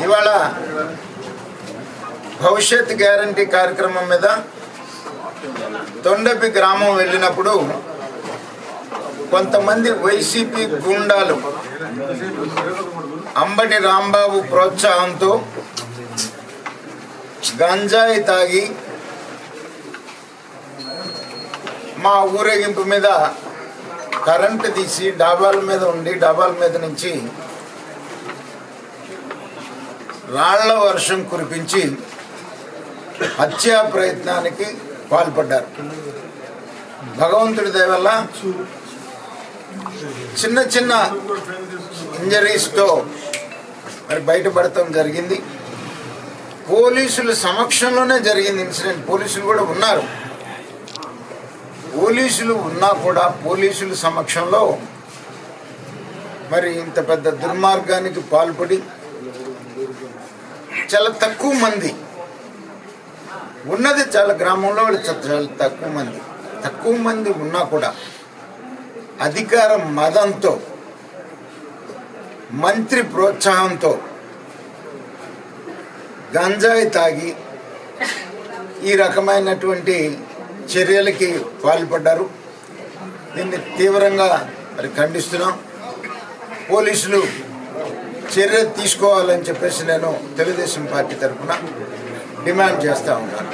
ఇవాళ భవిష్యత్ గ్యారంటీ కార్యక్రమం మీద తొండపి గ్రామం వెళ్ళినప్పుడు కొంతమంది వైసీపీ గుండాలు అంబటి రాంబాబు ప్రోత్సాహంతో గంజాయి తాగి మా ఊరేగింపు మీద కరెంటు తీసి డాబాల మీద ఉండి డాబాల మీద నుంచి రాళ్ల వర్షం కురిపించి హత్యా ప్రయత్నానికి పాల్పడ్డారు. భగవంతుడి దయ వల్ల చిన్న చిన్న ఇంజరీస్తో మరి బయటపడటం జరిగింది. పోలీసుల సమక్షంలోనే జరిగింది ఇన్సిడెంట్. పోలీసులు కూడా ఉన్నారు. పోలీసులు ఉన్నా కూడా పోలీసుల సమక్షంలో మరి ఇంత పెద్ద దుర్మార్గానికి పాల్పడి చాలా తక్కువ మంది ఉన్నది, చాలా గ్రామంలో చాలా తక్కువ మంది ఉన్నా కూడా అధికార మదంతో మంత్రి ప్రోత్సాహంతో గంజాయి తాగి ఈ రకమైనటువంటి చర్యలకి పాల్పడ్డారు. దీన్ని తీవ్రంగా మరి ఖండిస్తున్నాం. పోలీసులు చర్య తీసుకోవాలని చెప్పేసి నేను తెలుగుదేశం పార్టీ తరఫున డిమాండ్ చేస్తూ ఉన్నాను.